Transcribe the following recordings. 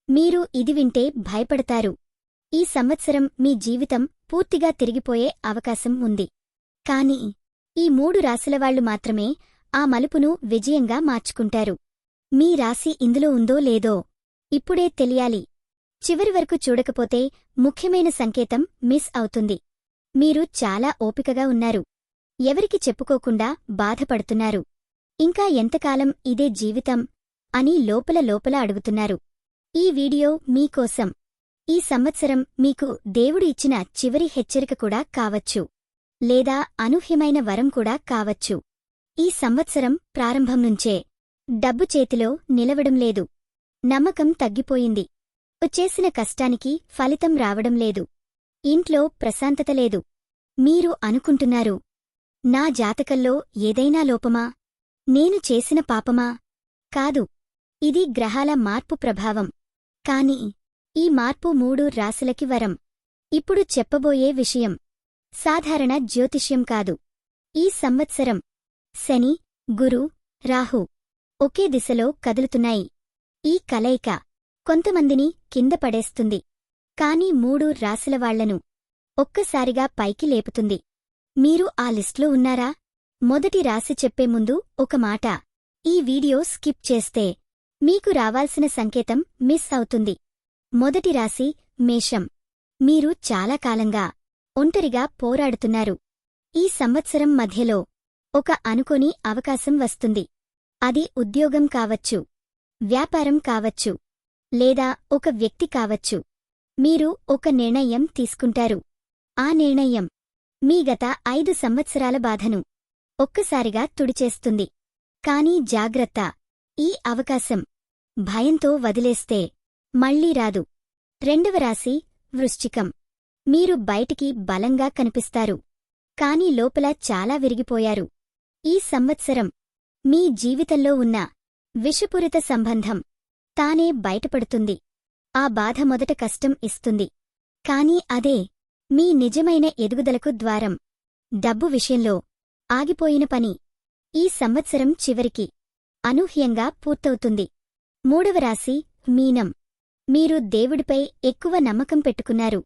మీరు ఇది వింటే భయపడతారు. ఈ సంవత్సరం మీ జీవితం పూర్తిగా తిరిగిపోయే అవకాశం ఉంది. కాని ఈ 3 రాశులవాళ్లు మాత్రమే ఆ మలుపును విజయంగా మార్చుకుంటారు. మీ రాశి ఇందులో ఉందో లేదో ఇప్పుడే తెలియాలి. చివరి వరకు చూడకపోతే ముఖ్యమైన సంకేతం మిస్ అవుతుంది. మీరు చాలా ఓపికగా ఉన్నారు. ఎవరికి చెప్పుకోకుండా బాధపడుతున్నారు. ఇంకా ఎంతకాలం ఇదే జీవితం అని లోపల అడుగుతున్నారు. ఈ వీడియో మీకోసం. ఈ సంవత్సరం మీకు దేవుడు ఇచ్చిన చివరి హెచ్చరిక కూడా కావచ్చు. లేదా అనూహ్యమైన వరం కూడా కావచ్చు. ఈ సంవత్సరం ప్రారంభం నుంచే డబ్బు చేతిలో నిలవడం లేదు. నమ్మకం తగ్గిపోయింది. చేసిన కష్టానికి ఫలితం రావడం లేదు. ఇంట్లో ప్రశాంతత లేదు. మీరు అనుకుంటున్నారు, నా జాతకంలో ఏదైనా లోపమా? నేను చేసిన పాపమా? కాదు, ఇది గ్రహాల మార్పు ప్రభావం. కాని ఈ మార్పు 3 రాశులకి వరం. ఇప్పుడు చెప్పబోయే విషయం సాధారణ జ్యోతిష్యం కాదు. ఈ సంవత్సరం శని, గురు, రాహు ఒకే దిశలో కదులుతున్నాయి. ఈ కలయిక కొంతమందిని కింద పడేస్తుంది. కాని 3 రాశులవాళ్లను ఒక్కసారిగా పైకి లేపుతుంది. మీరు ఆ లిస్ట్లో ఉన్నారా? మొదటి రాశి చెప్పే ముందు ఒక మాట. ఈ వీడియో స్కిప్ చేస్తే మీకు రావాల్సిన సంకేతం మిస్ అవుతుంది. మొదటి రాశి మేషం. మీరు చాలా కాలంగా ఒంటరిగా పోరాడుతున్నారు. ఈ సంవత్సరం మధ్యలో ఒక అనుకోని అవకాశం వస్తుంది. అది ఉద్యోగం కావచ్చు, వ్యాపారం కావచ్చు, లేదా ఒక వ్యక్తి కావచ్చు. మీరు ఒక నిర్ణయం తీసుకుంటారు. ఆ నిర్ణయం మీ గత 5 సంవత్సరాల బాధను ఒక్కసారిగా తుడిచేస్తుంది. కానీ జాగ్రత్త, ఈ అవకాశం భయంతో వదిలేస్తే మళ్లీ రాదు. రెండవ రాశి వృశ్చికం. మీరు బయటికి బలంగా కనిపిస్తారు. కాని లోపల చాలా విరిగిపోయారు. ఈ సంవత్సరం మీ జీవితంలో ఉన్న విషపూరిత సంబంధం తానే బయటపడుతుంది. ఆ బాధ మొదట కష్టం ఇస్తుంది. కాని అదే మీ నిజమైన ఎదుగుదలకు ద్వారం. డబ్బు విషయంలో ఆగిపోయిన పని ఈ సంవత్సరం చివరికి అనూహ్యంగా పూర్తవుతుంది. మూడవ రాశి మీనం. మీరు దేవుడిపై ఎక్కువ నమ్మకం పెట్టుకున్నారు.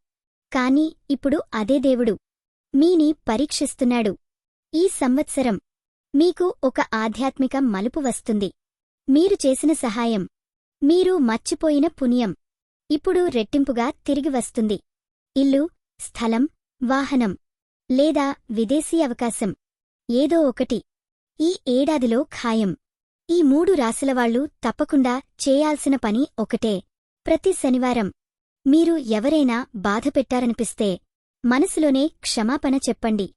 కాని ఇప్పుడు అదే దేవుడు మీని పరీక్షిస్తున్నాడు. ఈ సంవత్సరం మీకు ఒక ఆధ్యాత్మిక మలుపు వస్తుంది. మీరు చేసిన సహాయం, మీరు మర్చిపోయిన పుణ్యం ఇప్పుడు రెట్టింపుగా తిరిగి వస్తుంది. ఇల్లు, స్థలం, వాహనం లేదా విదేశీ అవకాశం ఏదో ఒకటి ఈ ఏడాదిలో ఖాయం. ఈ 3 రాశులవాళ్లు తప్పకుండా చేయాల్సిన పని ఒకటే. ప్రతి శనివారం మీరు ఎవరైనా బాధపెట్టారనిపిస్తే మనసులోనే క్షమాపణ చెప్పండి.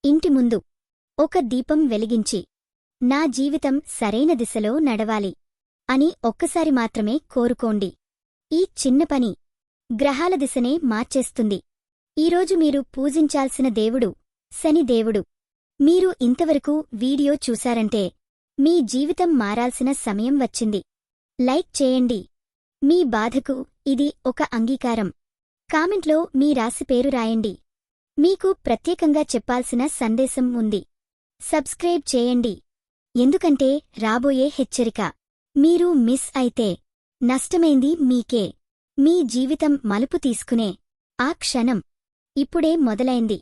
ఇంటి ముందు ఒక దీపం వెలిగించి, నా జీవితం సరైన దిశలో నడవాలి అని ఒక్కసారి మాత్రమే కోరుకోండి. ఈ చిన్న పని గ్రహాల దిశనే మార్చేస్తుంది. ఈరోజు మీరు పూజించాల్సిన దేవుడు శని దేవుడు. మీరు ఇంతవరకు వీడియో చూశారంటే మీ జీవితం మారాల్సిన సమయం వచ్చింది. లైక్ చేయండి. మీ బాధకు ఇది ఒక అంగీకారం. కామెంట్లో మీ రాశి పేరు రాయండి. మీకు ప్రత్యేకంగా చెప్పాల్సిన సందేశం ఉంది. సబ్స్క్రైబ్ చేయండి. ఎందుకంటే రాబోయే హెచ్చరిక మీరు మిస్ అయితే నష్టమైంది మీకే. మీ జీవితం మలుపు తీసుకునే ఆ క్షణం ఇప్పుడే మొదలైంది.